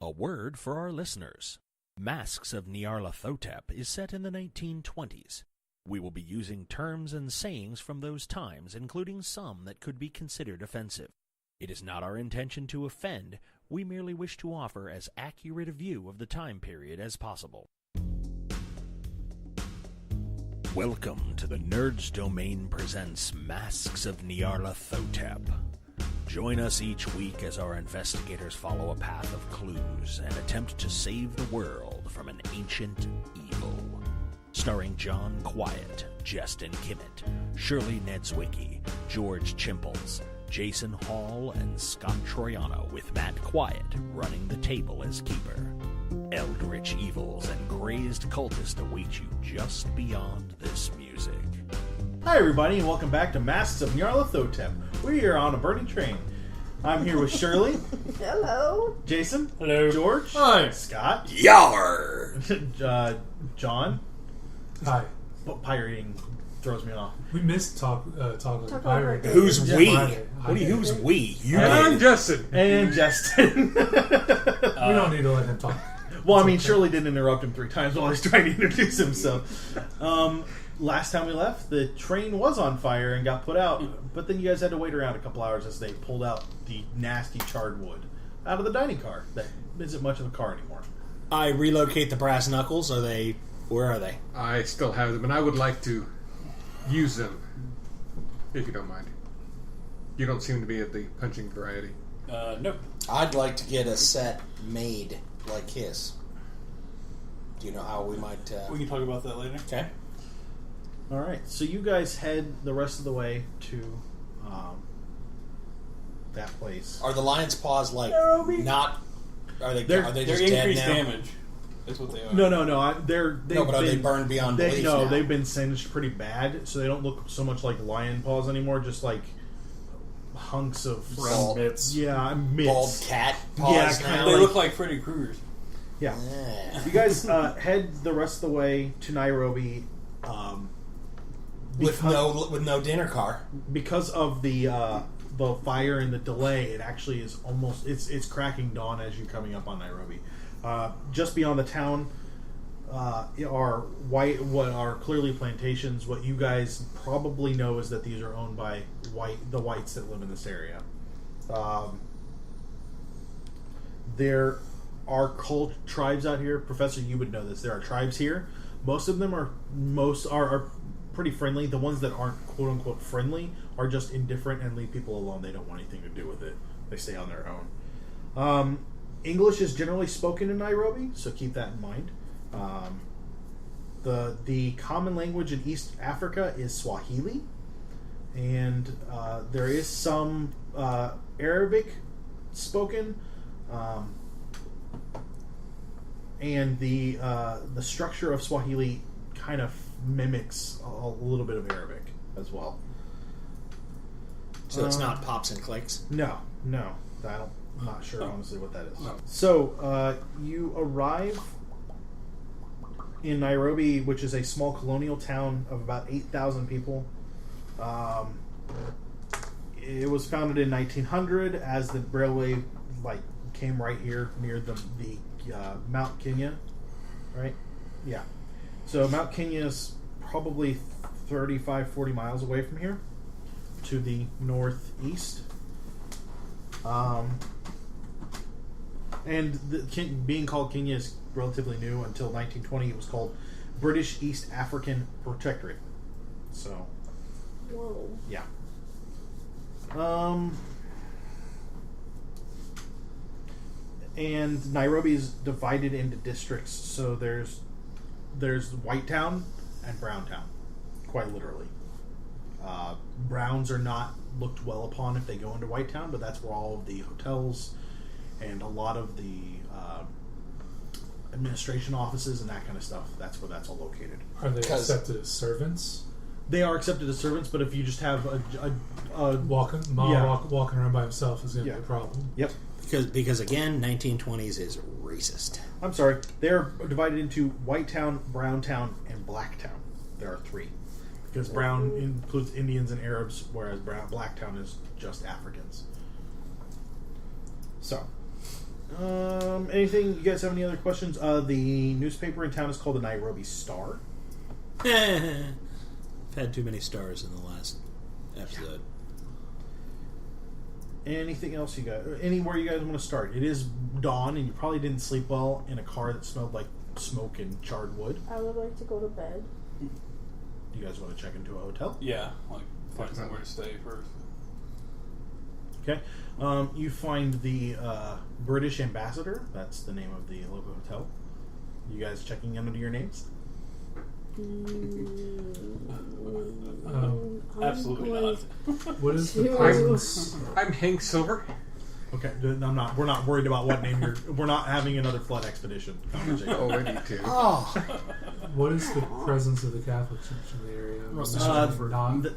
A word for our listeners. Masks of Nyarlathotep is set in the 1920s. We will be using terms and sayings from those times, including some that could be considered offensive. It is not our intention to offend. We merely wish to offer as accurate a view of the time period as possible. Welcome to the Nerds Domain presents Masks of Nyarlathotep. Join us each week as our investigators follow a path of clues and attempt to save the world from an ancient evil. Starring John Quiett, Jestin Kimmet, Shirley Niedzwiecki, George Chimples, Jason Hall, and Scott Troiano, with Matt Quiett running the table as keeper. Eldritch evils and crazed cultists await you just beyond this music. Hi everybody, and welcome back to Masks of Nyarlathotep. We're here on a burning train. I'm here with Shirley. Hello. Jason. Hello. George. Hi. Scott. Yar! John. Hi. Well, pirating throws me off. We missed talking Talk pirate. over. Who's Yeah, we? Friday. What do you, who's we? You And I'm did. Justin. And Justin. We don't need to let him talk. Well, I mean, okay. Shirley did interrupt him 3 times while I was trying to introduce himself. Last time we left, the train was on fire and got put out, but then you guys had to wait around a couple hours as they pulled out the nasty charred wood out of the dining car that isn't much of a car anymore. I relocate the brass knuckles. Where are they? I still have them, and I would like to use them, if you don't mind. You don't seem to be of the punching variety. Nope. I'd like to get a set made like his. Do you know how we might... We can talk about that later. Okay. Alright, so you guys head the rest of the way to that place. Are the lion's paws like Nairobi. not... Are they They're just dead increased now? damage. That's what they are. No, But are they burned beyond belief now? they've been singed pretty bad, so they don't look so much like lion paws anymore, just like hunks of Bald- Bits. mitts. Bald cat paws kinda now? They like- look like Freddy Krueger's. Yeah. Yeah. You guys head the rest of the way to Nairobi. With no dinner car. Because of the fire and the delay, it actually is almost it's cracking dawn as you're coming up on Nairobi. Just beyond the town are what are clearly plantations. What you guys probably know is that these are owned by the whites that live in this area. There are cult tribes out here. Professor, you would know this. There are tribes here. Most of them are pretty friendly. The ones that aren't quote unquote friendly are just indifferent and leave people alone. They don't want anything to do with it. They stay on their own. English is generally spoken in Nairobi, so keep that in mind. The common language in East Africa is Swahili, and there is some Arabic spoken, and the structure of Swahili kind of mimics a little bit of Arabic as well. So it's not pops and clicks? No. I'm not sure, honestly, what that is. No. So, you arrive in Nairobi, which is a small colonial town of about 8,000 people. It was founded in 1900 as the railway came right here near the Mount Kenya, right? Yeah. So Mount Kenya is probably 35-40 miles away from here to the northeast. And being called Kenya is relatively new. Until 1920, it was called British East African Protectorate. So, Whoa. yeah. And Nairobi is divided into districts. So there's White Town and Brown Town, quite literally. Browns are not looked well upon if they go into White Town, but that's where all of the hotels and a lot of the administration offices and that kind of stuff, that's where that's all located. Are they accepted as servants? They are accepted as servants, but if you just have a Walking around by himself is going to be a problem. Yep. Because again, 1920s is racist. I'm sorry. They're divided into White Town, Brown Town, and Black Town. There are 3. Because Brown includes Indians and Arabs, whereas Black Town is just Africans. So, Anything? You guys have any other questions? The newspaper in town is called the Nairobi Star. I've had too many stars in the last episode. Anything else you guys? Anywhere you guys want to start? It is dawn, and you probably didn't sleep well in a car that smelled like smoke and charred wood. I would like to go to bed. You guys want to check into a hotel? Yeah, like find somewhere to stay first. Okay. You find the British ambassador. That's the name of the local hotel. You guys checking in under your names? Absolutely not. What is the Two. presence? I'm Hank Silver. Okay. I'm not. We're not worried about what name you're. We're not having another flood expedition conversation. Oh, I need to. Oh, What is the presence of the Catholic Church in the area?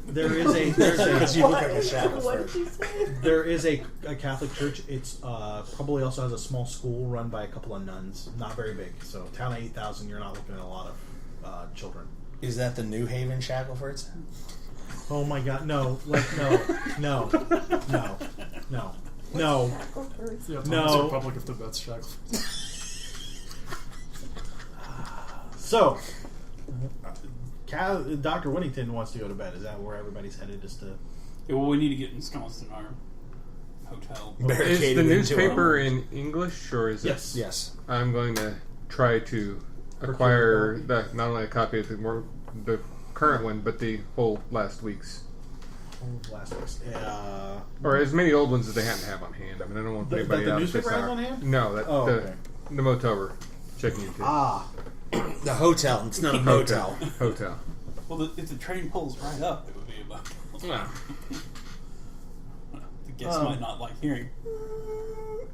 There is a. There's you a. look like a shadow What did first. you say? There is a Catholic church. It's probably also has a small school run by a couple of nuns. Not very big. So town of 8,000. You're not looking at a lot of children. Is that the New Haven Shacklefords? Oh my God! No! Like no! The Autonomous No. Republic of Tibet's Shackleton. So, Dr. Whittington wants to go to bed. Is that where everybody's headed? Just to Yeah, well, we need to get ensconced in our hotel. Is Barricaded the into newspaper a- in English, or is it? yes. Yes. I'm going to try to acquire not only a copy of the current one, but the whole last week's. Last week's. Or as many old ones as they happen to have on hand. I mean, I don't want The- anybody the out newspaper this has hour. on hand? No, Oh, okay. the motel we're checking into. The hotel. It's not a motel. Hotel. Well, if the train pulls right up, it would be about. The guests might not like hearing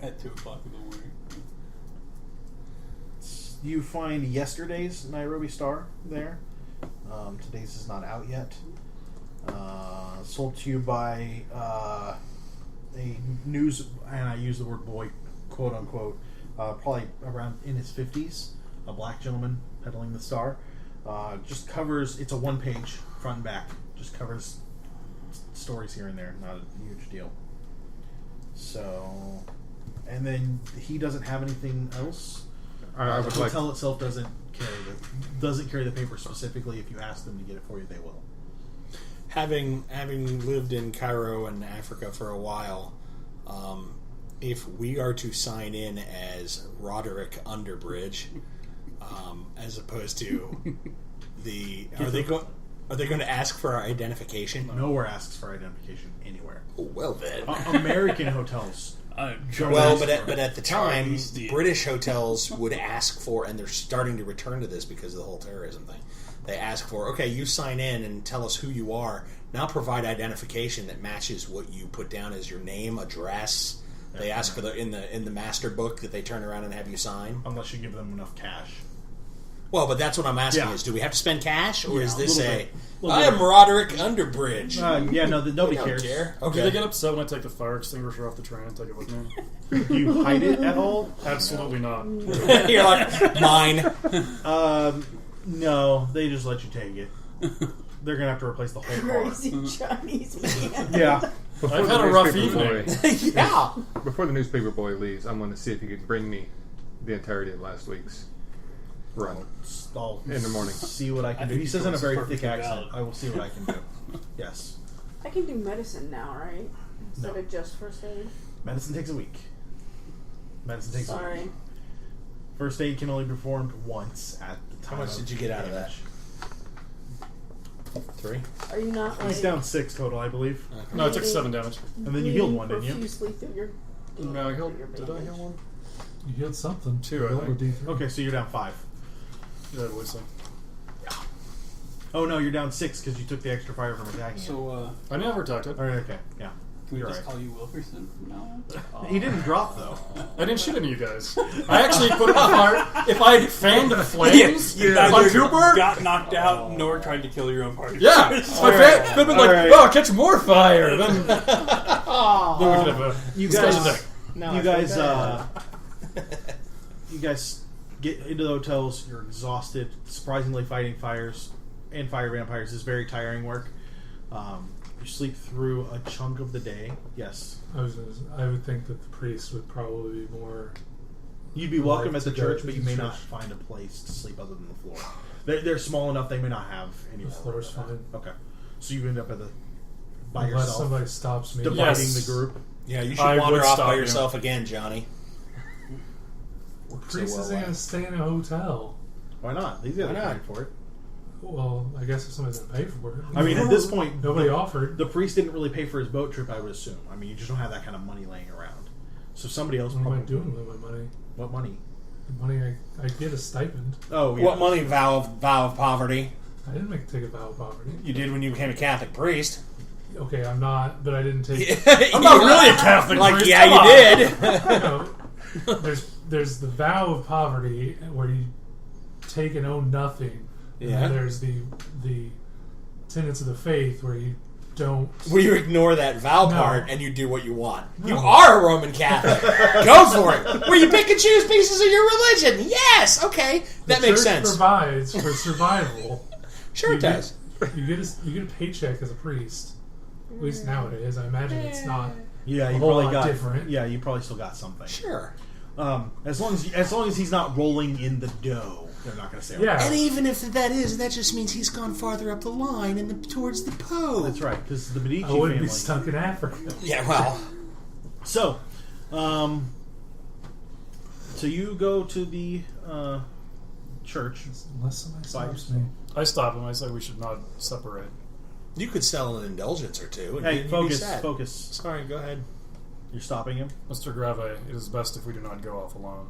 at 2 o'clock in the morning. You find yesterday's Nairobi Star there. Today's is not out yet. Sold to you by a news, and I use the word boy, quote unquote, probably around in his 50s, a black gentleman peddling the Star. Just covers, it's a one-page front and back, just covers stories here and there, not a huge deal. So, and then he doesn't have anything else. I The would like. hotel itself doesn't carry the paper specifically. If you ask them to get it for you, they will. Having lived in Cairo and Africa for a while, if we are to sign in as Roderick Underbridge, as opposed to are they going to ask for our identification? Nowhere asks for identification anywhere. Oh, well then. American hotels. Well, but at the time, Chinese deal. British hotels would ask for, and they're starting to return to this because of the whole terrorism thing. They ask for, okay, you sign in and tell us who you are. Now provide identification that matches what you put down as your name, address. They ask for in the master book that they turn around and have you sign. Unless you give them enough cash. Well, but that's what I'm asking: Yeah. is do we have to spend cash, or Yeah, is this a little a bit. Little I bit. am Roderick Underbridge? Yeah, no, nobody I don't cares. care. Do Okay. they get upset when I take the fire extinguisher off the train and take it with me? Do you hide it at all? Absolutely not. You're like mine. No, they just let you take it. They're gonna have to replace the whole car. Crazy Chinese man. Yeah. Before I've the had a rough newspaper evening. Yeah. Before the newspaper boy leaves, I'm going to see if he could bring me the entirety of last week's run. I'll In the morning. see what I can I do. think He your says in a choice is very perfectly thick accent. valid. I will see what I can do. Yes. I can do medicine now, right? Instead No. of just first aid. Medicine takes a week. Medicine takes a Sorry. week. First aid can only be performed once at the time. How much did you get out of that? damage. 3. Are you not like He's down 6 total, I believe. No, I took 7 damage. And then you healed one, didn't you? profusely through your No, I healed. your Did I bandage. heal one? You healed something. 2, I Roll a think. D3. Okay, so you're down 5. Yeah, I believe so. Oh no, you're down 6 because you took the extra fire from attacking him. So, I never attacked it. All right, okay, yeah. can we You're just right. call you Wilkerson from now on? He didn't drop though. I didn't shoot any of you guys. I actually put it on fire. If I had fanned the flames on Neither Cooper, got knocked out, nor tried to kill your own party. yeah, my fan could have been like, Alright. "Oh, catch more fire." Then we could have a You discussion guys, there. you guys get into the hotels. You're exhausted. Surprisingly, fighting fires and fire vampires is very tiring work. You sleep through a chunk of the day. Yes. I would think that the priest would probably be more. You'd be welcome Like at the to go church, to but the you may church. not find a place to sleep other than the floor. They're small enough; they may not have any The more. floor's fine. Okay, so you end up by Unless yourself, somebody stops me. dividing Yes. the group. Yeah, you should I wander would off stop by you. yourself again, Johnny. The priest isn't going to stay in a hotel. Why not? These guys Why are not? paying for it. Well, I guess if somebody's going to pay for it. I mean, at this point, Nobody offered. the priest didn't really pay for his boat trip. I would assume. I mean, you just don't have that kind of money laying around. So somebody else What am I probably. doing with my money? What money? The money I get a stipend. Oh, yeah. What money? Vow of poverty. I didn't take a vow of poverty. You did when you became a Catholic priest. Okay, I'm not, but I didn't take. I'm not really a Catholic Like, priest, yeah, come you on. did. You know, there's the vow of poverty where you take and own nothing. And Yeah. then there's the tenets of the faith where you don't. Where you ignore that vow No. part and you do what you want. You No. are a Roman Catholic. Go for it. Where you pick and choose pieces of your religion. Yes, okay. That the makes church sense. Provides for survival. Sure it does. You get a paycheck as a priest. At least nowadays, I imagine it's not. Yeah, you a whole probably lot got different. Yeah, you probably still got something. Sure. As long as he's not rolling in the dough, they're not going to say. Yeah. And even if that just means he's gone farther up the line and towards the Pope. That's right, because the Medici I wouldn't family. be stuck in Africa. Yeah, well. So, so you go to the church. Unless somebody stops yourself. me. I stop him. I say we should not separate. You could sell an indulgence or two. And Hey, you'd be focus, set. focus. Sorry, go ahead. You're stopping him. Mr. Grave, it is best if we do not go off alone.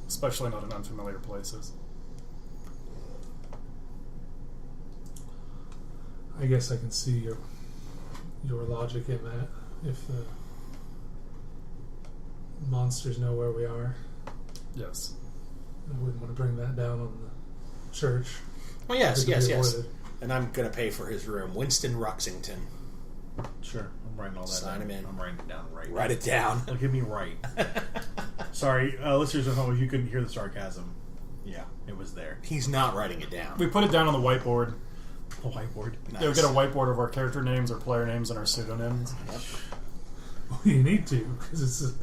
Especially not in unfamiliar places. I guess I can see your logic in that. If the monsters know where we are, Yes. I wouldn't want to bring that down on the church. Oh, yes, It could yes, be yes. avoided. And I'm going to pay for his room. Winston Ruxington. Sure, I'm writing all that. Sign down. him in. I'm writing it down right. Write it down. Look at me right. Sorry, listeners at home, if you couldn't hear the sarcasm, yeah, it was there. He's not writing it down. We put it down on the whiteboard. The whiteboard. Nice. Yeah, we get a whiteboard of our character names, our player names, and our pseudonyms. Well, you need to, because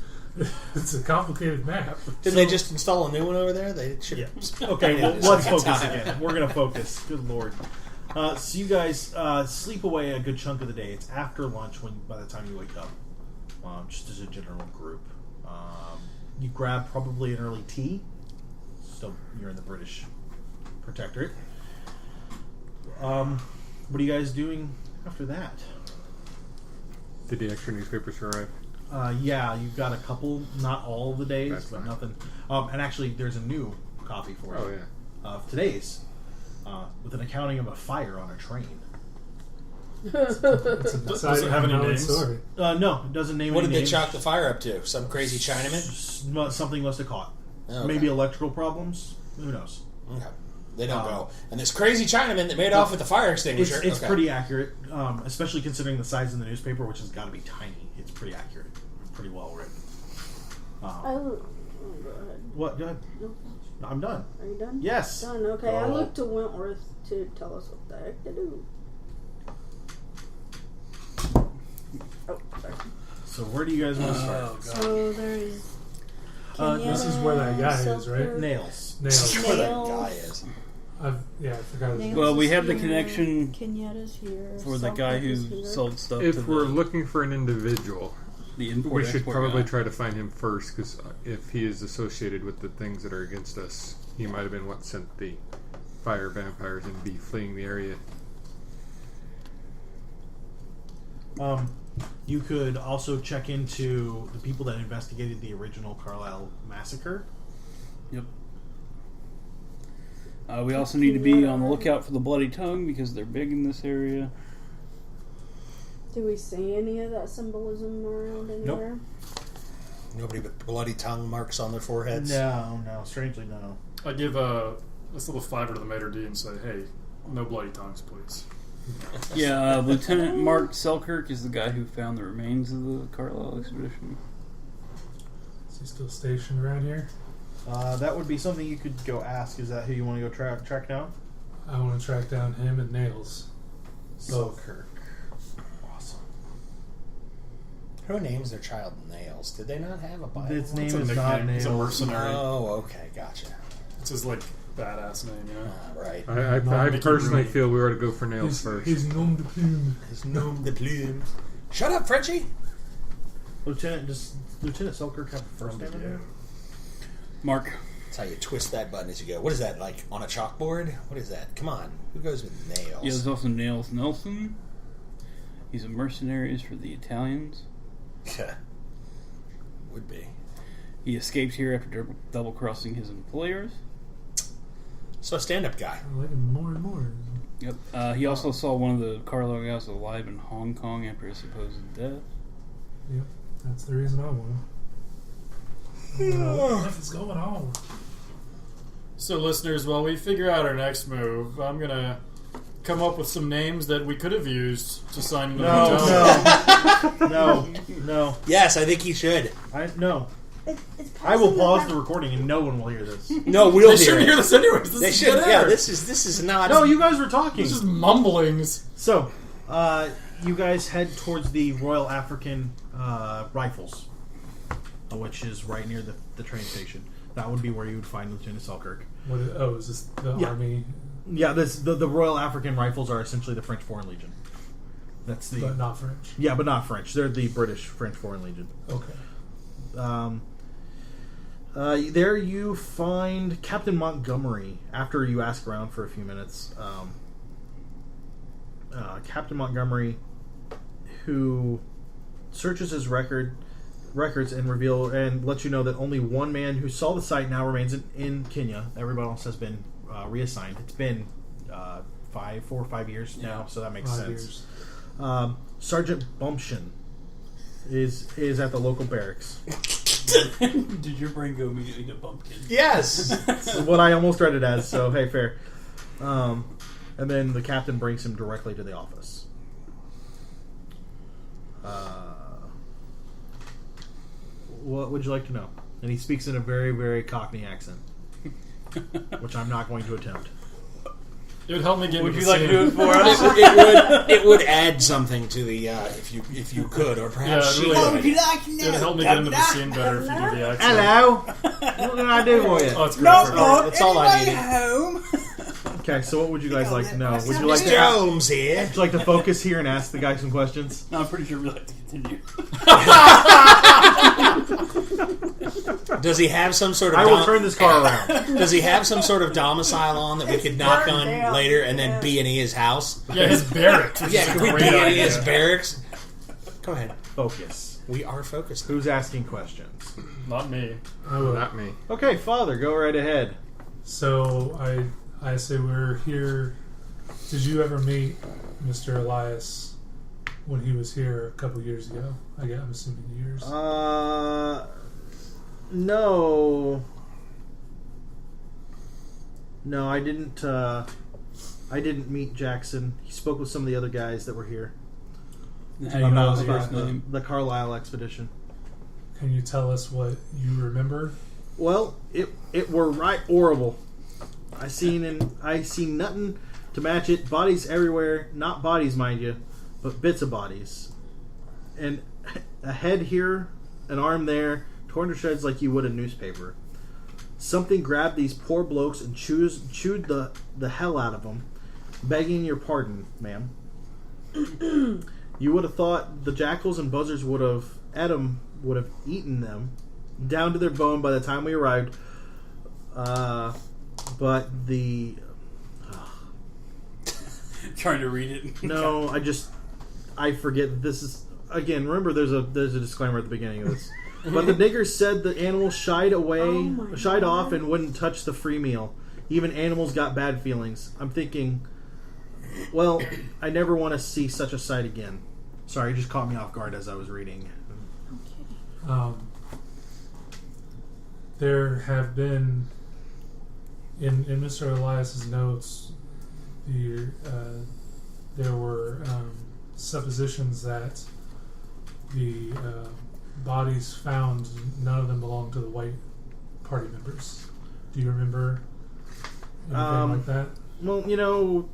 it's a complicated map. Didn't they just install a new one over there? They should. Yeah. Okay, Yeah, well, it's let's like a focus time. again. We're going to focus. Good lord. So you guys sleep away a good chunk of the day. It's after lunch by the time you wake up, just as a general group. You grab probably an early tea. Still, you're in the British Protectorate. What are you guys doing after that? Did the extra newspapers arrive? Yeah, you've got a couple, not all of the days, That's but fine. nothing. And actually, there's a new copy for you. Oh, yeah. Of today's, with an accounting of a fire on a train. It's an Does exciting it have any unknown names? story. No, it doesn't name What any did they names. chalk the fire up to? Some crazy Chinaman? Something must have caught. Okay. Maybe electrical problems. Who knows? Okay. They don't go. And this crazy Chinaman that made off with the fire extinguisher. It's Okay. pretty accurate, especially considering the size of the newspaper, which has got to be tiny. It's pretty accurate. Pretty well written. Go ahead. What? Go ahead. No. No, I'm done. Are you done? Yes. Done. Okay. I Go. look to Wentworth to tell us what the heck to do. Oh, sorry. So where do you guys want to start? So there's. This is where that guy is, right? Nails. Nails. Where that Nails. guy is. I forgot his Nails name. Well, we is have the here, connection Kenyatta's here. for the guy Selkirk is who here. sold stuff If to we're the, looking for an individual, the import we should export probably guy. try to find him first, because if he is associated with the things that are against us, he might have been what sent the fire vampires and be fleeing the area. You could also check into the people that investigated the original Carlisle massacre. Yep. We also need to be on the lookout for the bloody tongue because they're big in this area. Do we see any of that symbolism around anywhere? Nobody with bloody tongue marks on their foreheads. No, strangely no. I give this little fiver to the maitre d' and say, "Hey, no bloody tongues, please." Yeah, Lieutenant Mark Selkirk is the guy who found the remains of the Carlisle expedition. Is he still stationed around here? That would be something you could go ask. Is that who you want to go track down? I want to track down him and Nails. Selkirk. Awesome. Who names their child Nails? Did they not have a Bible? Its name It's a is not nickname. He's a Nails. mercenary. Oh, okay, gotcha. It's his like badass name, you know. Right. I personally feel we ought to go for Nails first. He's nom de plume. His nom de plume. Shut up, Frenchie. Does Lieutenant Selkirk have a first name in there? Mark. That's how you twist that button as you go. What is that, like on a chalkboard? What is that? Come on. Who goes with Nails? Yeah, there's also Nails Nelson. He's a mercenary for the Italians. Would be. He escaped here after double-crossing his employers. So a stand-up guy. I like him more and more. Yep. He also saw one of the Carlisle guys alive in Hong Kong after his supposed death. Yep, that's the reason I want him. What is going on? So, listeners, while we figure out our next move, I'm gonna come up with some names that we could have used to sign into the hotel. No. Yes, I think he should. No. It's I will passing pause the the recording and no one will hear this. No, we'll They hear shouldn't it. hear this anyways. This They is should. dead Yeah, air. this is not. No, you guys were talking. This is mumblings. So, you guys head towards the Royal African Rifles, which is right near the train station. That would be where you would find Lieutenant Selkirk. Is this the army? Yeah, the Royal African Rifles are essentially the French Foreign Legion. That's the But not French. Yeah, but not French. They're the British French Foreign Legion. Okay. There you find Captain Montgomery. After you ask around for a few minutes, Captain Montgomery, who searches his records and lets you know that only one man who saw the site now remains in Kenya. Everybody else has been reassigned. It's been 4 or 5 years now, so that makes 5 sense. years. Sergeant Bumption is at the local barracks. Did your brain go immediately to Bumpkin? Yes. What I almost read it as, so hey, fair. And then the captain brings him directly to the office. What would you like to know? And he speaks in a very, very Cockney accent, which I'm not going to attempt. It would help me get Would into you the like to scene. do it for us? it would add something to the if you could, or perhaps Yeah, she it really would. would. It would help me get into the scene better if you do the accent. Hello! What can I do for you? Oh, it's great. That's all I needed. home. Okay, so what would you guys like to know? Would you like Mr. to Holmes here. would you like to focus here and ask the guy some questions? No, I'm pretty sure we'd like to continue. Does he have some sort of? I will turn this car around. Does he have some sort of domicile on that we could knock on later and then be in his house? Yeah, his barracks. which Yeah, is a could we great be in idea. his barracks? Go ahead. Focus. We are focused. Who's asking questions? Not me. Not me. Okay, Father, go right ahead. So I say we're here. Did you ever meet Mr. Elias when he was here a couple years ago? I'm assuming years. No. No, I didn't. I didn't meet Jackson. He spoke with some of the other guys that were here How do you know his about first name? the Carlisle expedition. Can you tell us what you remember? Well, it were right horrible. I seen nothing to match it. Bodies everywhere, not bodies, mind you, but bits of bodies, and a head here, an arm there, torn to shreds like you would a newspaper. Something grabbed these poor blokes and chewed the hell out of them. Begging your pardon, ma'am. You would have thought the jackals and buzzards would have eaten them down to their bone by the time we arrived. But the Trying to read it. no, I forget. This is again. Remember, there's a disclaimer at the beginning of this. But the niggers said the animals shied off, and wouldn't touch the free meal. Even animals got bad feelings. I'm thinking, well, I never want to see such a sight again. Sorry, it just caught me off guard as I was reading. There have been in Mr. Elias's notes. There were suppositions that the bodies found, none of them belonged to the white party members. Do you remember anything like that? Well,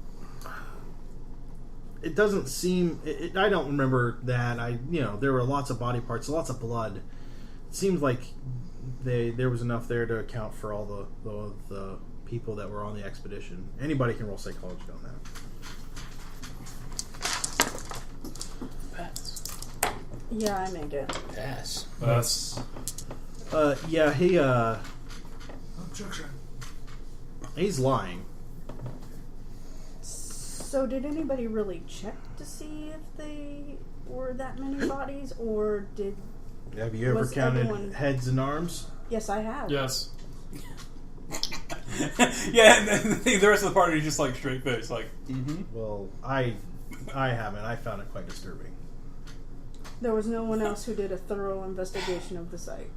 it doesn't seem. I don't remember that. There were lots of body parts, lots of blood. It seems like there was enough there to account for all the people that were on the expedition. Anybody can roll psychology on that. Pass. Yeah, I made it. Pass. That's Yeah, he Objection. he's lying. So did anybody really check to see if they were that many bodies, or did... Have you ever Was counted everyone- heads and arms? Yes, I have. yes. Yeah, and then the rest of the party is just like straight face, like, Well, I haven't. I found it quite disturbing. There was no one else who did a thorough investigation of the site.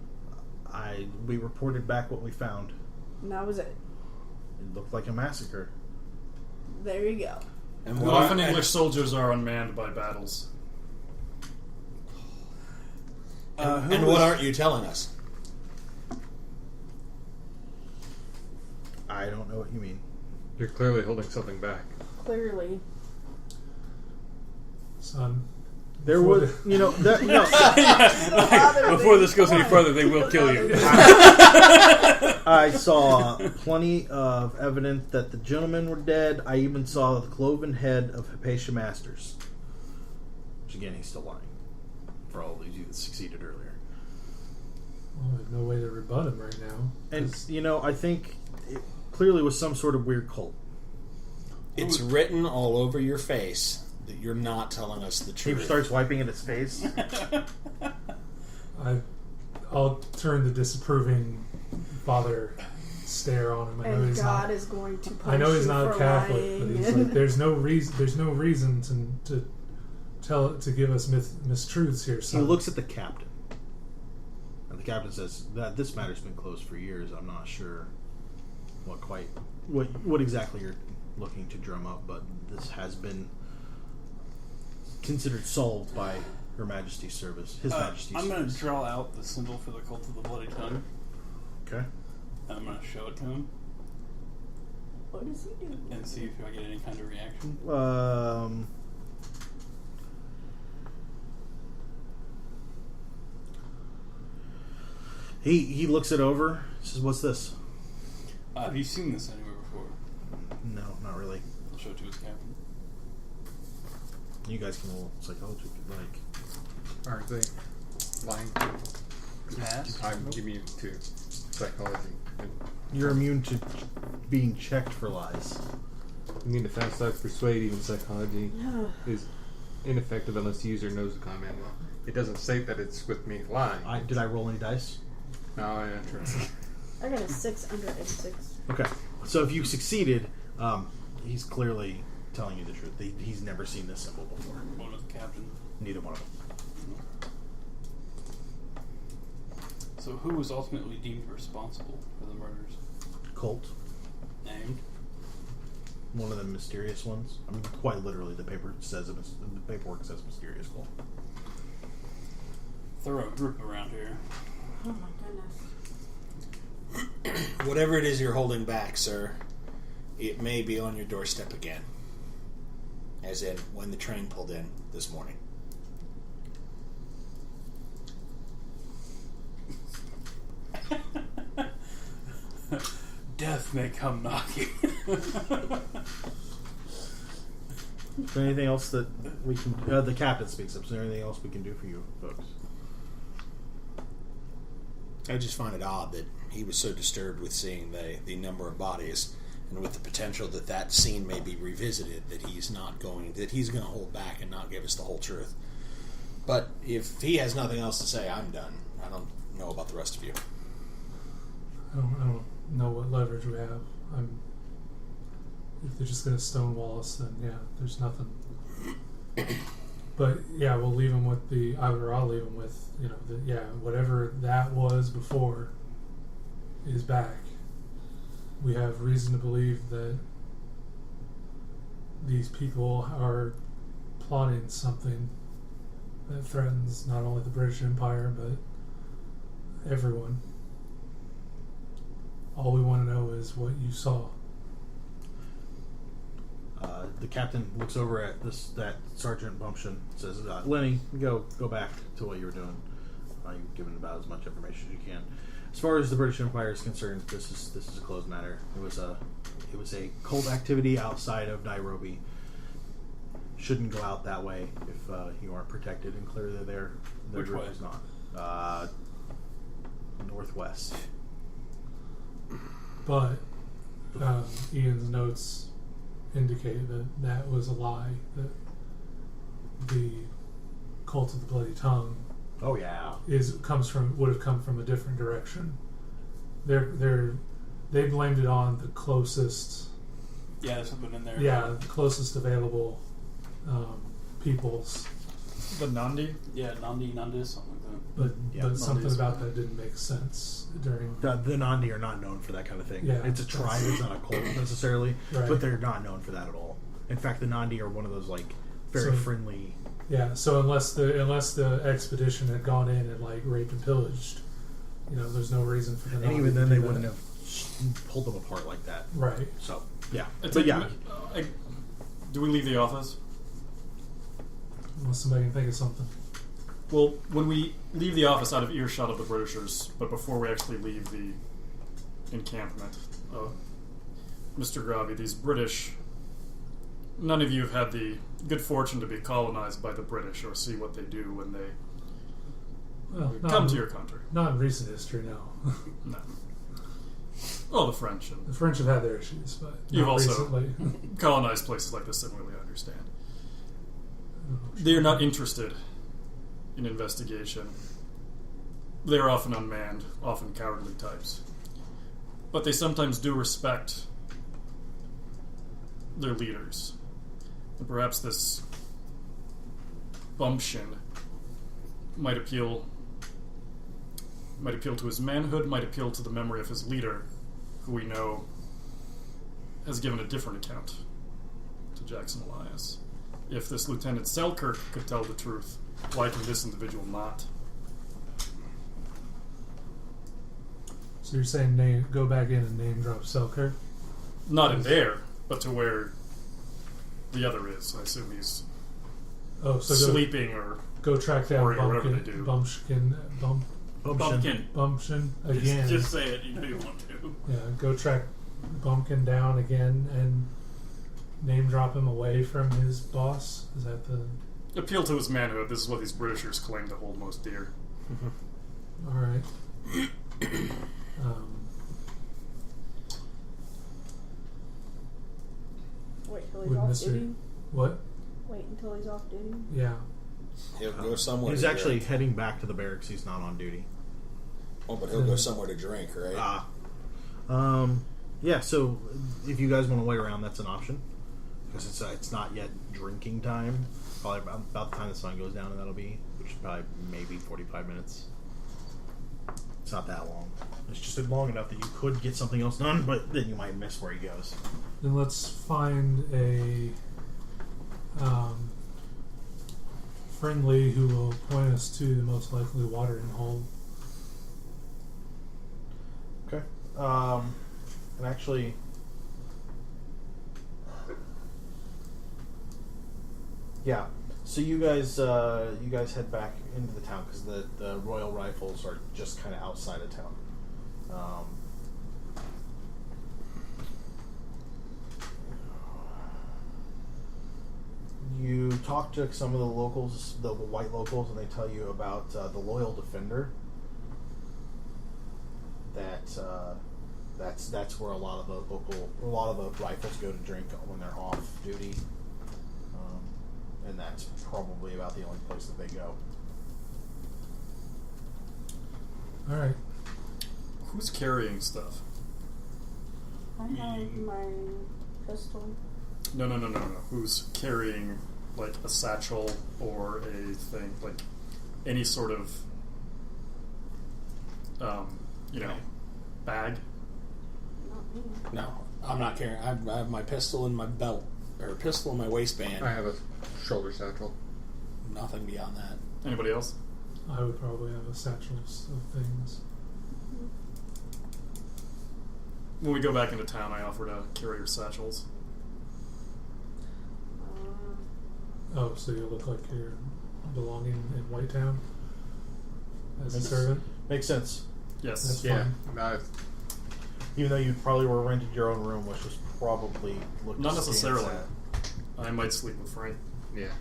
We reported back what we found. And that was it. It looked like a massacre. There you go. And How often English soldiers are unmanned by battles? and what aren't you telling us? I don't know what you mean. You're clearly holding something back. Clearly. Son. There Before was, no. before this goes any further, they will kill you. I saw plenty of evidence that the gentlemen were dead. I even saw the cloven head of Hypatia Masters. Which again, he's still lying. For all of you that succeeded earlier. Well, I have no way to rebut him right now. And, I think it clearly was some sort of weird cult. It's written all over your face that you're not telling us the He truth. starts wiping at his face. I'll turn the disapproving father stare on him. I know And he's God not. is going to punish I know he's you not for Catholic, lying. but he's like, there's no reason to give us mistruths here. He Son. looks at the captain. And the captain says that this matter's been closed for years. I'm not sure what exactly you're looking to drum up, but this has been considered solved by Her Majesty's service. His Majesty's I'm going to service. draw out the symbol for the cult of the bloody tongue, Okay. and I'm going to show it to him What does he do? and see if I get any kind of reaction. He looks it over. Says, "What's this?" Have you seen this anywhere before? No, not really. I'll show it to his captain. You guys can roll psychology if you'd like. Aren't they lying? Pass? I'm immune to psychology. You're immune to being checked for lies. You mean to fast life persuade, even psychology is ineffective unless the user knows the command well. It doesn't say that it's with me lying. Did I roll any dice? No, I enter. I got a 6 under 86. Okay. So if you succeeded, he's clearly telling you the truth. He's never seen this symbol before. One with the captain. Neither one of them. So who was ultimately deemed responsible for the murders? Cult. Named? One of the mysterious ones. I mean, quite literally, the paperwork says mysterious cult. Thorough group around here. Oh my goodness. Whatever it is you're holding back, sir, it may be on your doorstep again. As in, when the train pulled in this morning. Death may come knocking. Is there anything else that we can... the captain speaks up. Is there anything else we can do for you folks? I just find it odd that he was so disturbed with seeing the number of bodies and with the potential that scene may be revisited, that he's going to hold back and not give us the whole truth. But if he has nothing else to say, I'm done. I don't know about the rest of you. I don't know what leverage we have. If they're just going to stonewall us, then yeah, there's nothing. But yeah, we'll leave them with I'll leave them with, whatever that was before is back. We have reason to believe that these people are plotting something that threatens not only the British Empire, but everyone. All we want to know is what you saw. The captain looks over at that Sergeant Bumption, says, Lenny, go back to what you were doing. You've given about as much information as you can. As far as the British Empire is concerned, this is a closed matter. It was a cult activity outside of Nairobi. Shouldn't go out that way if you aren't protected, and clearly their group way? is not. Northwest. But Ian's notes indicate that was a lie. That the cult of the Bloody Tongue. Oh yeah. Would have come from a different direction. They blamed it on the closest. Yeah, there's something in there. Yeah, the closest available peoples. The Nandi? Yeah, Nandis, something like that. But something Nandis. about that didn't make sense during. The Nandi are not known for that kind of thing. Yeah, it's a tribe, it's not a cult necessarily, Right. but they're not known for that at all. In fact, the Nandi are one of those very friendly. Yeah, so unless the expedition had gone in and raped and pillaged, there's no reason for them. And even then, they wouldn't have pulled them apart like that. Right. So yeah, Do we leave the office? Unless somebody can think of something. Well, when we leave the office out of earshot of the Britishers, but before we actually leave the encampment, Mr. Gravi, these British, none of you have had the good fortune to be colonized by the British or see what they do when they come to your country. Not in recent history, no. No. Oh, the French. The French have had their issues, but You've not also recently. colonized places like this, similarly, I understand. They're not interested in investigation. They're often unmanned, often cowardly types. But they sometimes do respect their leaders. And perhaps this Bumption might appeal to his manhood, might appeal to the memory of his leader, who we know has given a different account to Jackson Elias. If this Lieutenant Selkirk could tell the truth, why can this individual not? So you're saying go back in and name drop Selkirk? Not in there, but to where the other is. I assume he's sleeping or go track down or whatever they do. Bumpkin again. Just say it. You know you want to. Yeah, go track Bumpkin down again and name drop him away from his boss. Is that the appeal to his manhood? This is what these Britishers claim to hold most dear. All right. Wait till he's off duty. What? Wait until he's off duty. Yeah. He'll go somewhere. He's to actually drink. heading back to the barracks. He's not on duty. Oh, but he'll go somewhere to drink, right? Yeah. So if you guys want to wait around, that's an option because it's not yet drinking time. Probably about the time the sun goes down, and that'll be, which is probably maybe 45 minutes. It's not that long. It's just long enough that you could get something else done, but then you might miss where he goes. Then let's find a friendly who will point us to the most likely watering hole. Okay. And actually, yeah. So you guys head back into the town because the Royal Rifles are just kind of outside of town. You talk to some of the locals, the white locals, and they tell you about the Loyal Defender. That's where a lot of the rifles go to drink when they're off duty, and that's probably about the only place that they go. All right. Who's carrying stuff? I have my pistol. No. Who's carrying like a satchel or a thing, like any sort of, bag? Not me. No, I'm not carrying. I have my pistol in my belt, or pistol in my waistband. I have a shoulder satchel. Nothing beyond that. Anybody else? I would probably have a satchel of things. When we go back into town, I offer to carry your satchels. Oh, so you look like you're belonging in Whitetown as a servant? Makes sense. Yes. That's Yeah. fine. Even though you probably were rented your own room, which was probably looked Not askance necessarily. at. I might sleep with Frank. Yeah.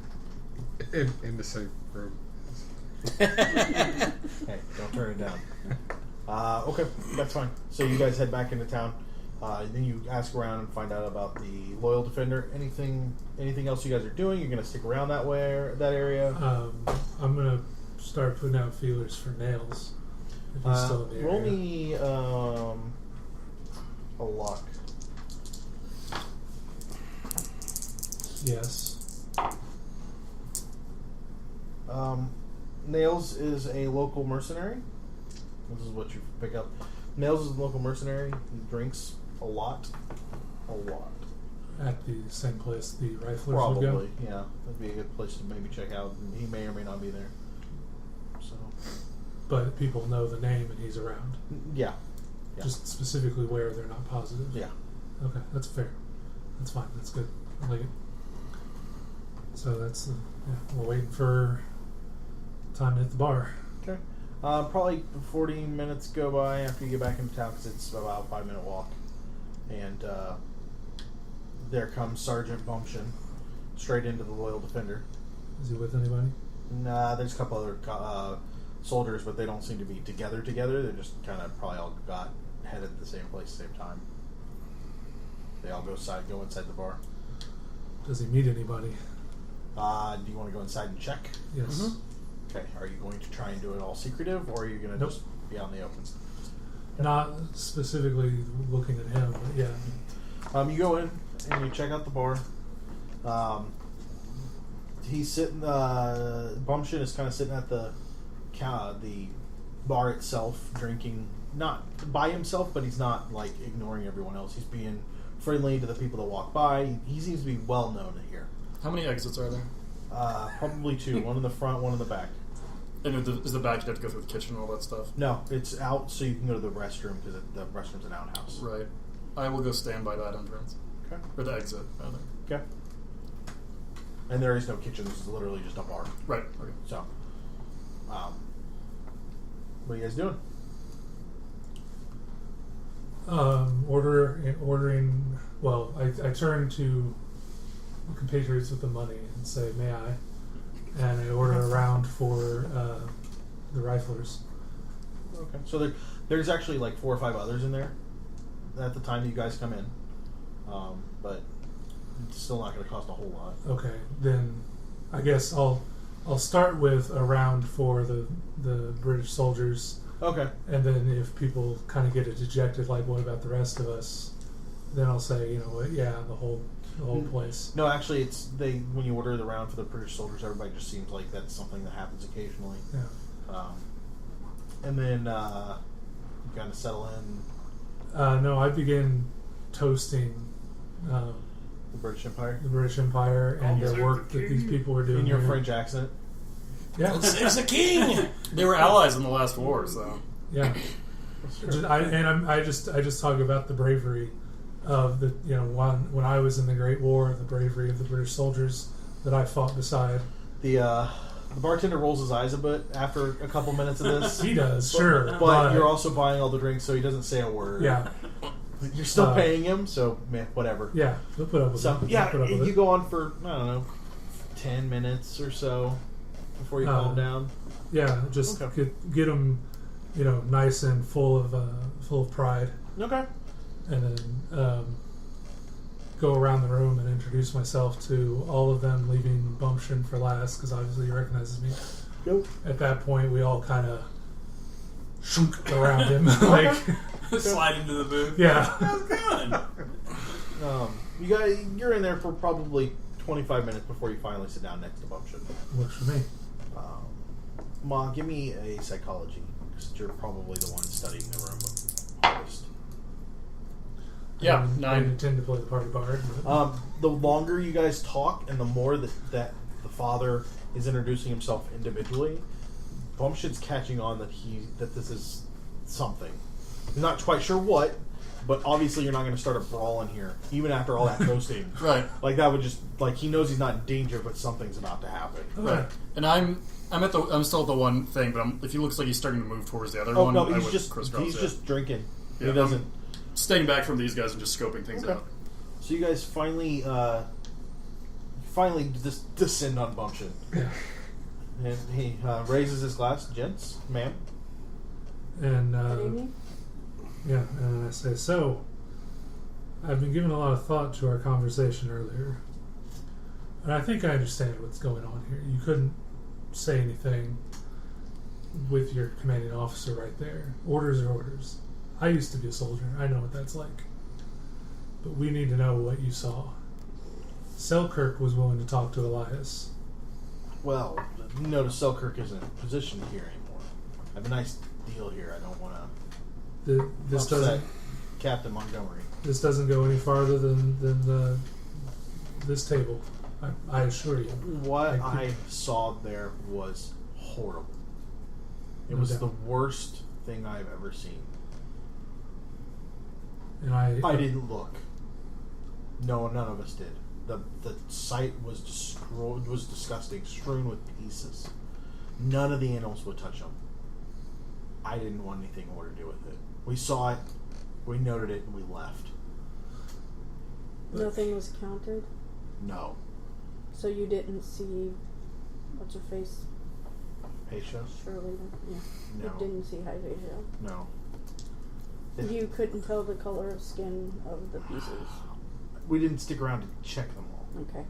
In the same room. Hey, don't turn it down. Okay, that's fine. So you guys head back into town. Then you ask around and find out about the Loyal Defender. Anything else you guys are doing? You're going to stick around that area? I'm going to start putting out feelers for Nails. If he's still in the roll area. me a luck. Yes. Nails is a local mercenary. This is what you pick up. Nails is a local mercenary. He drinks a lot. At the same place the riflers would go? Probably, yeah. That'd be a good place to maybe check out. He may or may not be there. So, But people know the name and he's around. yeah. Yeah. Just specifically where they're not positive. Yeah. Okay, that's fair. That's fine. That's good. I like it. So that's we're waiting for time to hit the bar. Okay. Probably 40 minutes go by after you get back into town because it's about a 5-minute walk. And there comes Sergeant Bumption straight into the Loyal Defender. Is he with anybody? Nah, there's a couple other soldiers, but they don't seem to be together. They're just kind of probably all got headed to the same place at the same time. They all go inside the bar. Does he meet anybody? Do you want to go inside and check? Yes. Mm-hmm. Okay. Are you going to try and do it all secretive, or are you going to just be out in the open? Not specifically looking at him, but yeah. You go in and you check out the bar. He's sitting. Bumption is kind of sitting at the bar itself, drinking. Not by himself, but he's not like ignoring everyone else. He's being friendly to the people that walk by. He seems to be well known here. How many exits are there? Probably 2. One in the front, one in the back. And is the back you have to go through the kitchen and all that stuff? No, it's out so you can go to the restroom because the restroom's an outhouse. Right. I will go stand by that entrance. Okay. Or the exit, rather. Okay. And there is no kitchen. This is literally just a bar. Right. Okay. So, what are you guys doing? Ordering. Well, I turn to compatriots with the money and say, "May I?" And I order a round for the riflers. Okay. So there's actually like 4 or 5 others in there at the time that you guys come in, but it's still not going to cost a whole lot. Okay, then I guess I'll start with a round for the British soldiers. Okay. And then if people kind of get dejected, like, what about the rest of us? Then I'll say, you know what, yeah, the whole place. No, actually, when you order the round for the British soldiers, everybody just seems like that's something that happens occasionally. Yeah. And then you kind of settle in. No, I begin toasting The British Empire? the British Empire and the work that these people are doing. In your here. French accent? Yeah. There's the king! They were allies in the last war, so. Yeah. I just talk about the bravery of the when I was in the Great War, the bravery of the British soldiers that I fought beside. The bartender rolls his eyes a bit after a couple minutes of this. He does, sure, But you're also buying all the drinks, so he doesn't say a word. Yeah. You're still paying him, so whatever. Yeah, we'll put up with So it. yeah, We'll put up with you it. go on for 10 minutes or so before you calm down. Yeah, just Okay. get them, nice and full of pride, Okay. and then go around the room and introduce myself to all of them, leaving Bumption for last because obviously he recognizes me. Go. At that point, we all kind of shunk around him, like Slide into the booth. yeah. How's it going? You're in there for probably 25 minutes before you finally sit down next to Bumption. Works for me. Ma, give me a psychology, because you're probably the one studying the room hardest. Yeah, I 9. intend to play the party bard. But The longer you guys talk, and the more that the father is introducing himself individually, Bumption's catching on that this is something. He's not quite sure what, But obviously, you're not going to start a brawl in here, even after all that toasting. Right. Like that would just he knows he's not in danger, but something's about to happen. Right. And I'm still at the one thing, but if he looks like he's starting to move towards the other Oh one, no, I he's would just crisscross. he's just drinking. Yeah, He doesn't. staying back from these guys and just scoping things out. So you guys finally descend on Bumption. Yeah. And he raises his glass. Gents, ma'am. And Good evening. yeah, and I say, so I've been giving a lot of thought to our conversation earlier, and I think I understand what's going on here. You couldn't say anything with your commanding officer right there. Orders are orders. I used to be a soldier. I know what that's like. But we need to know what you saw. Selkirk was willing to talk to Elias. Well, you notice Selkirk isn't positioned here anymore. I have a nice deal here. I don't want to This upset doesn't. Captain Montgomery. This doesn't go any farther than this table. I assure you. What Thank you. I saw there was horrible. It No was doubt. the worst thing I've ever seen. And I didn't look. No, none of us did. The site was destroyed. Was disgusting, strewn with pieces. None of the animals would touch them. I didn't want anything more to do with it. We saw it, we noted it, and we left. Nothing was counted, No. so you didn't see what's her face? Aisha? Shirley. Yeah. No. You didn't see Hypatia. No. You couldn't tell the color of skin of the pieces. We didn't stick around to check them all. Okay.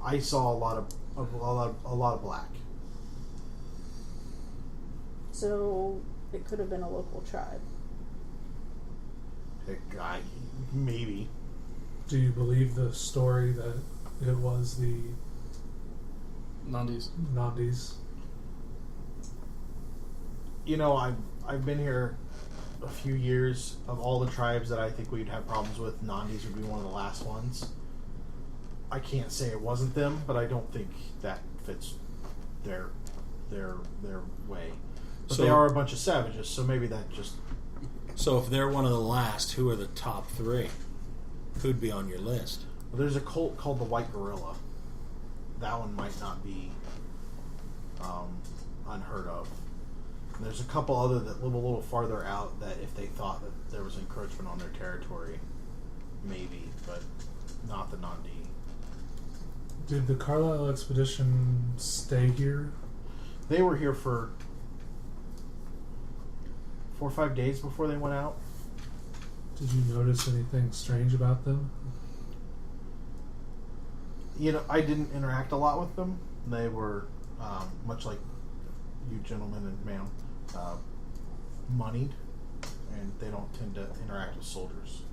I saw a lot of black. So it could have been a local tribe. Maybe. Do you believe the story that it was the Nandis. Nandis? You know, I've been here a few years. Of all the tribes that I think we'd have problems with, Nandis would be one of the last ones. I can't say it wasn't them, but I don't think that fits their way. But So- they are a bunch of savages, so maybe that just... So if they're one of the last, who are the top three? Who'd be on your list? Well, there's a cult called the White Gorilla. That one might not be unheard of. And there's a couple other that live a little farther out that if they thought that there was encroachment on their territory, maybe, but not the Nandi. Did the Carlisle expedition stay here? They were here for 4 or 5 days before they went out. Did you notice anything strange about them? You know, I didn't interact a lot with them. They were much like you gentlemen and ma'am, moneyed, and they don't tend to interact with soldiers.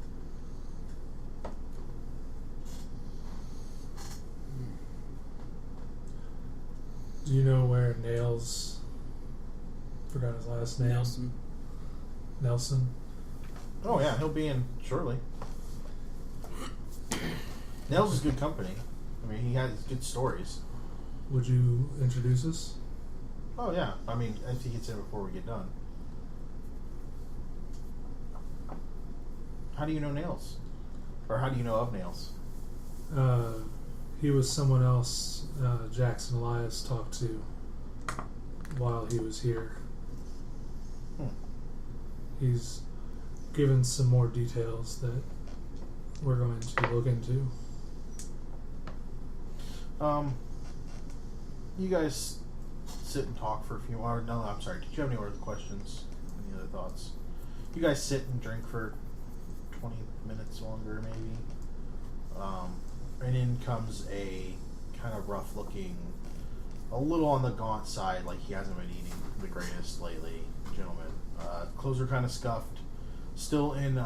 Do you know where Nails... Forgot his last name. Nelson? Oh yeah, he'll be in shortly. Nels is good company. I mean, he has good stories. Would you introduce us? Oh yeah, I mean, I think he gets in before we get done. How do you know Nails? Or how do you know of Nails? He was someone else Jackson Elias talked to while he was here. He's given some more details that we're going to look into. You guys sit and talk for a few hours. No, I'm sorry. Did you have any other questions? Any other thoughts? You guys sit and drink for 20 minutes longer, maybe. And in comes a kind of rough-looking, a little on the gaunt side, like he hasn't been eating the greatest lately, gentleman. Clothes are kind of scuffed. Still in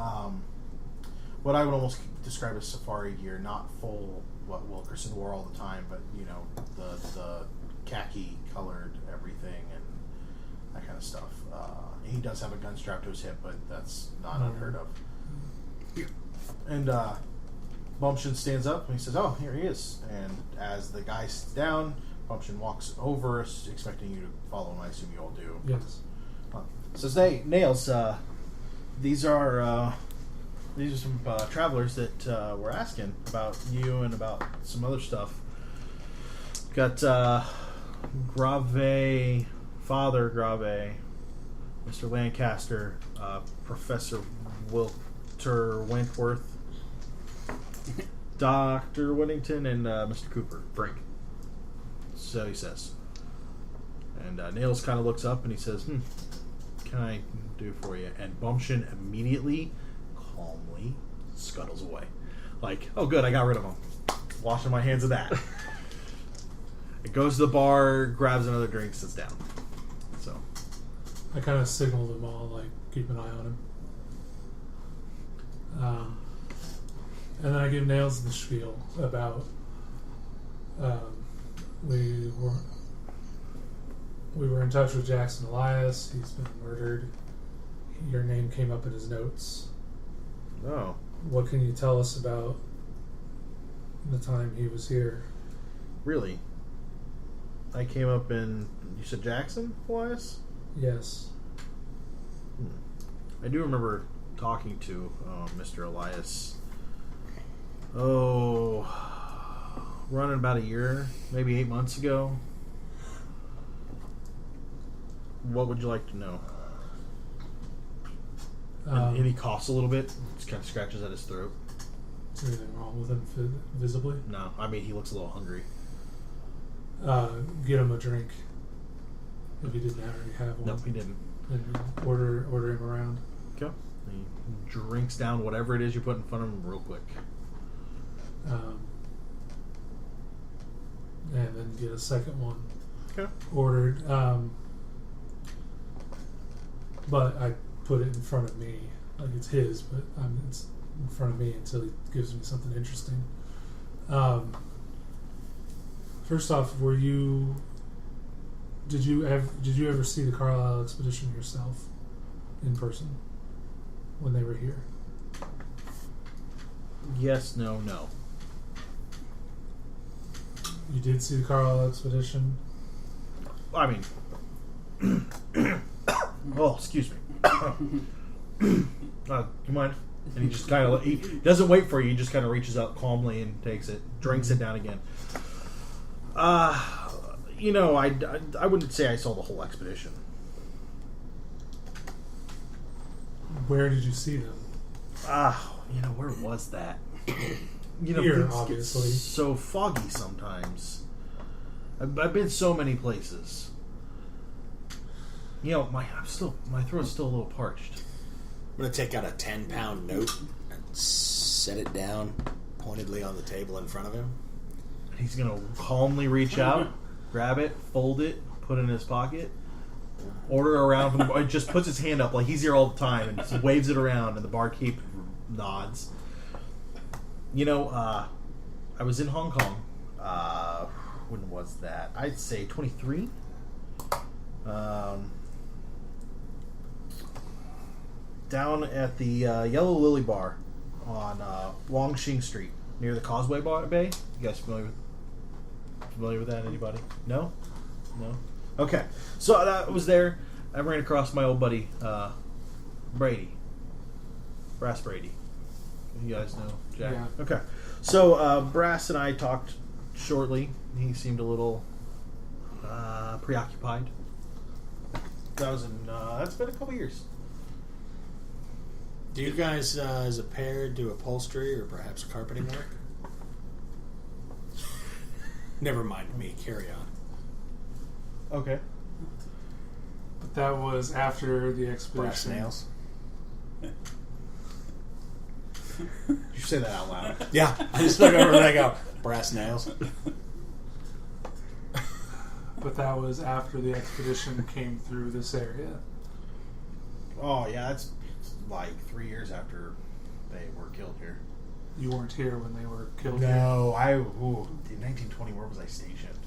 what I would almost describe as safari gear, not full what Wilkerson wore all the time, but you know, the khaki colored everything and that kind of stuff. He does have a gun strapped to his hip, but that's not unheard of. And Bumption stands up and he says, "Oh, here he is." And as the guy sits down, Bumption walks over, expecting you to follow him. I assume you all do. Yes. Says, "Hey, Nails, these are these are some travelers that were asking about you and about some other stuff. Got Grave, Father Grave, Mr. Lancaster, Professor Wentworth, Dr. Whittington, and Mr. Cooper. Frank. So he says. And Nails kind of looks up and he says, can I do for you? And Bumption immediately, calmly scuttles away. Like, oh good, I got rid of him. Washing my hands of that. It goes to the bar, grabs another drink, sits down. So I kind of signaled them all, like, keep an eye on him. And then I give Nails the spiel about we were in touch with Jackson Elias. He's been murdered. Your name came up in his notes. Oh. What can you tell us about the time he was here? Really? I came up in... You said Jackson Elias? Yes. I do remember talking to Mr. Elias. Oh... running about a year, maybe 8 months ago. What would you like to know? And he coughs a little bit, just kind of scratches at his throat. Is there anything wrong with him visibly? No, I mean, he looks a little hungry. Get him a drink if he didn't already have one. Nope, he didn't. And order him around. Okay. He drinks down whatever it is you put in front of him real quick. And then get a second one ordered. But I put it in front of me. Like, it's his, but it's in front of me until he gives me something interesting. First off, did you ever see the Carlisle expedition yourself in person when they were here? Yes, no. You did see the Carlisle expedition? I mean... oh, excuse me. You mind? And he just kind of... He doesn't wait for you. He just kind of reaches up calmly and takes it. Drinks it down again. I wouldn't say I saw the whole expedition. Where did you see them? Where was that? Here, things obviously. Get so foggy sometimes. I've been so many places. My throat's still a little parched. I'm going to take out a 10-pound note and set it down pointedly on the table in front of him. He's going to calmly reach out, grab it, fold it, put it in his pocket, order around from the bar. Just puts his hand up like he's here all the time and just waves it around, and the barkeep nods. I was in Hong Kong. When was that? I'd say 23. Down at the Yellow Lily Bar on Longxing Street near the Causeway Bay. You guys familiar with that? Anybody? No. Okay, so I was there. I ran across my old buddy Brady, Brass Brady. You guys know Jack? Yeah. Okay. So Brass and I talked shortly. He seemed a little preoccupied. That's been a couple years. Do you guys, as a pair, do upholstery or perhaps carpeting work? Never mind me. Carry on. Okay. But that was after the expedition. Brass nails. Did you say that out loud? Yeah, I just look over and I go, brass nails. But that was after the expedition came through this area. Oh, yeah, that's like 3 years after they were killed here. You weren't here when they were killed here? No, in 1920, where was I stationed?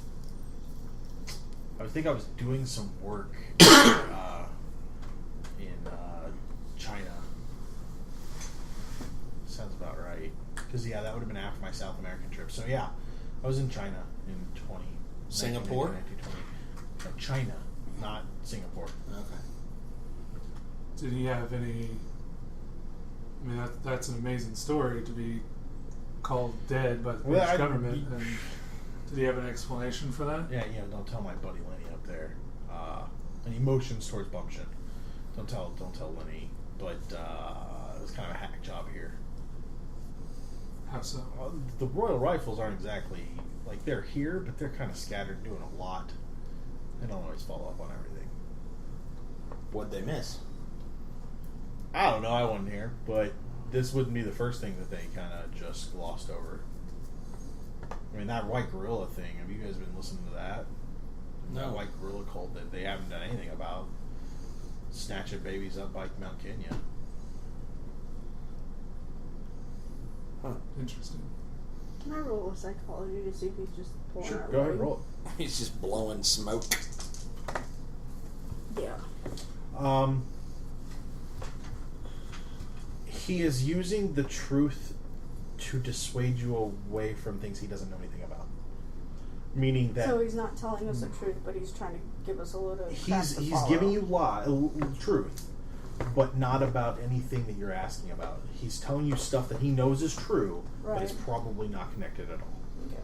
I think I was doing some work in China. Sounds about right. Because, that would have been after my South American trip. So, I was in China in Singapore? 1920. China, not Singapore. Okay. Did he have any I mean, that's an amazing story to be called dead by the British government. And did he have an explanation for that? Yeah, don't tell my buddy Lenny up there. And emotions towards Bumption. Don't tell Lenny. But it was kind of a hack job here. How so? The Royal Rifles aren't exactly like they're here, but they're kind of scattered, doing a lot. They don't always follow up on everything. What'd they miss? I don't know. I wasn't here, but this wouldn't be the first thing that they kind of just glossed over. I mean, that white gorilla thing. Have you guys been listening to that? No. That white gorilla cult that they haven't done anything about. Snatching babies up by Mount Kenya. Huh. Interesting. Can I roll a psychology to see if he's just pulling Sure, our go ahead, leg? roll He's just blowing smoke. Yeah. it. He is using the truth to dissuade you away from things he doesn't know anything about. Meaning that So he's not telling us the truth, but he's trying to give us a little. he's giving you truth, but not about anything that you're asking about. He's telling you stuff that he knows is true, but it's Right. probably not connected at all. Okay.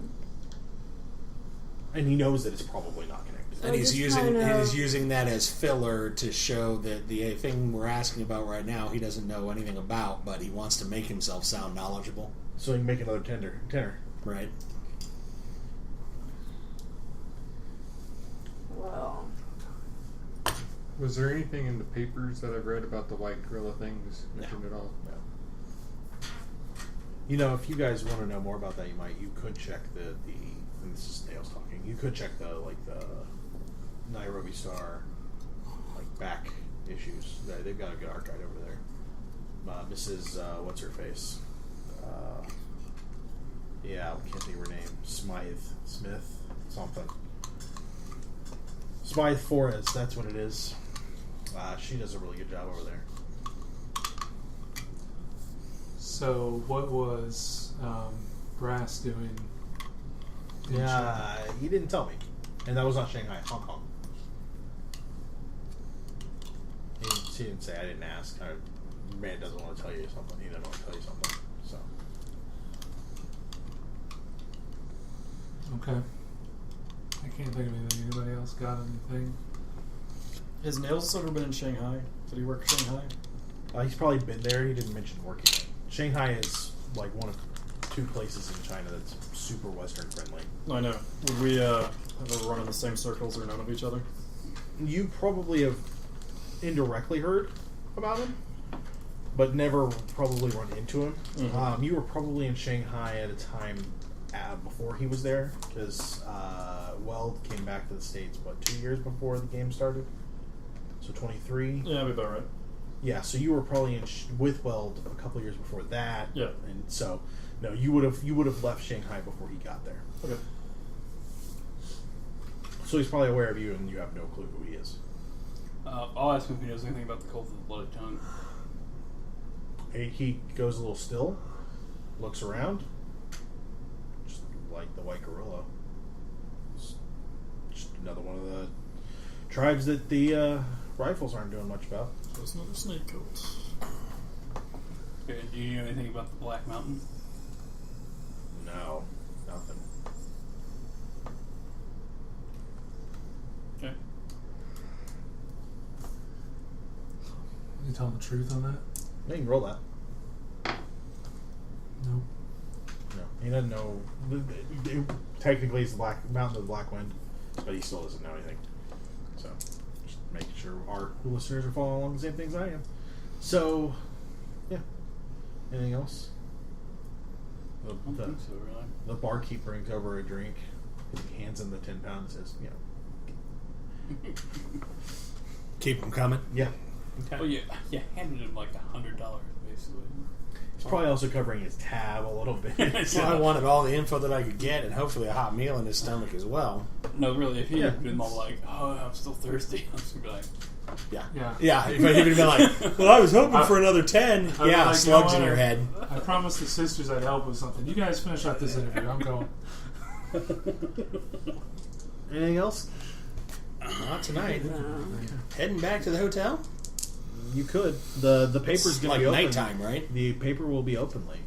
And he knows that it's probably not connected. And I he's just kinda- using that as filler to show that the thing we're asking about right now he doesn't know anything about, but he wants to make himself sound knowledgeable. So he can make another tenor. Right. Well, Was there anything in the papers that I've read about the white gorilla thing? Just mentioned at all? No. If you guys want to know more about that, you could check the and this is Nails talking. You could check the Nairobi Star back issues. They've got a good art guide over there. Mrs. What's her face? I can't think of her name. Smith, something. Smythe Forrest, that's what it is. She does a really good job over there. So, what was Brass doing? in Shanghai? He didn't tell me. And that was not Shanghai, Hong Kong. He didn't say, I didn't ask. Man doesn't want to tell you something. He doesn't want to tell you something. So. Okay. I can't think of anything. Anybody else got anything? Has Nails ever been in Shanghai? Did he work in Shanghai? He's probably been there. He didn't mention working there. Shanghai is one of 2 places in China that's super Western friendly. I know. Would we have ever run in the same circles or known of each other? You probably have indirectly heard about him, but never probably run into him. Mm-hmm. You were probably in Shanghai at a time before he was there, because Weld came back to the States, 2 years before the game started? So 23? Yeah, that'd be about right. Yeah, so you were probably with Weld a couple years before that. Yeah. And so, no, you would have left Shanghai before he got there. Okay. So he's probably aware of you, and you have no clue who he is. I'll ask him if he knows anything about the cult of the Bloody Tongue. He goes a little still, looks around, just like the white gorilla. Just another one of the tribes that the rifles aren't doing much about. So it's another snake cult. Okay, do you know anything about the Black Mountain? No, nothing. Okay. You telling the truth on that? Yeah, you can roll that. No. No, he doesn't know. Technically, it's the Black Mountain of the Black Wind, but he still doesn't know anything. So, just making sure our listeners are following along the same things I am. So, yeah. Anything else? I don't think so, really. The barkeep brings over a drink. He hands him the 10 pound and says, Keep them coming. yeah. Oh yeah, handed him like $100 basically. He's probably also covering his tab a little bit. Well, I wanted all the info that I could get, and hopefully a hot meal in his stomach as well. No, really, if he had Yeah. been all like, "Oh, I'm still thirsty," I'm just gonna be like, Yeah. Yeah. If he'd been like, well, I was hoping for another 10. I'd be Yeah, like, slugs you in know your what? head. I promised the sisters I'd help with something. You guys finish up this interview. I'm going. Anything else? Not tonight. no. Heading back to the hotel? You could. The paper's going to like be open. nighttime, right? The paper will be open late.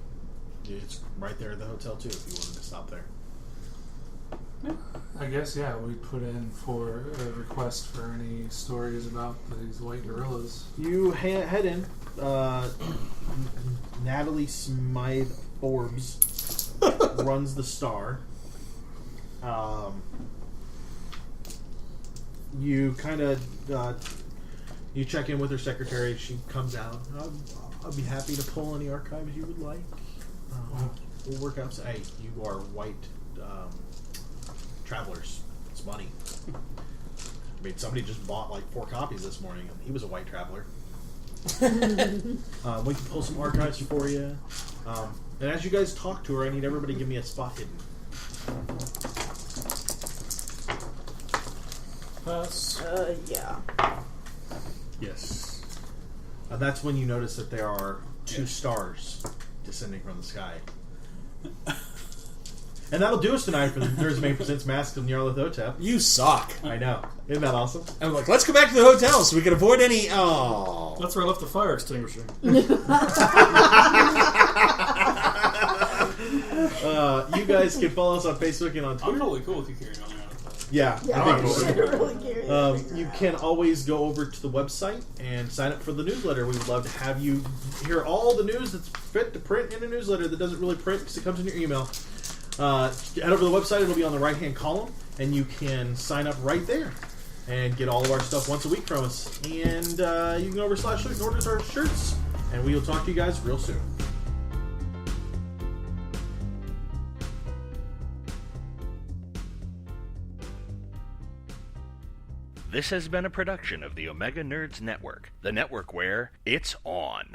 It's right there at the hotel too. If you wanted to stop there. I guess, yeah, we put in for a request for any stories about these white gorillas. You head in. Natalie Smythe Forbes runs the Star. You kind of you check in with her secretary. She comes out. I'll be happy to pull any archives you would like. We'll work out. Hey, you are white travelers. It's money. I mean, somebody just bought like 4 copies this morning, and he was a white traveler. We can pull some archives for you. And as you guys talk to her, I need everybody to give me a spot hidden. Pass. Yeah. Yes. That's when you notice that there are 2 stars descending from the sky. And that'll do us tonight for the Nerds Domain Presents Masks of Nyarlathotep. You suck. I know. Isn't that awesome? I'm like, let's go back to the hotel so we can avoid any... Oh. That's where I left the fire extinguisher. You guys can follow us on Facebook and on Twitter. I'm totally cool with you carrying on. Yeah, Yeah, I think I'm really curious. you can always go over to the website and sign up for the newsletter. We would love to have you hear all the news that's fit to print in a newsletter that doesn't really print because it comes in your email. Head over to the website. It'll be on the right-hand column, and you can sign up right there and get all of our stuff once a week from us. And you can go over /shirt and order our shirts, and we will talk to you guys real soon. This has been a production of the Omega Nerds Network, the network where it's on.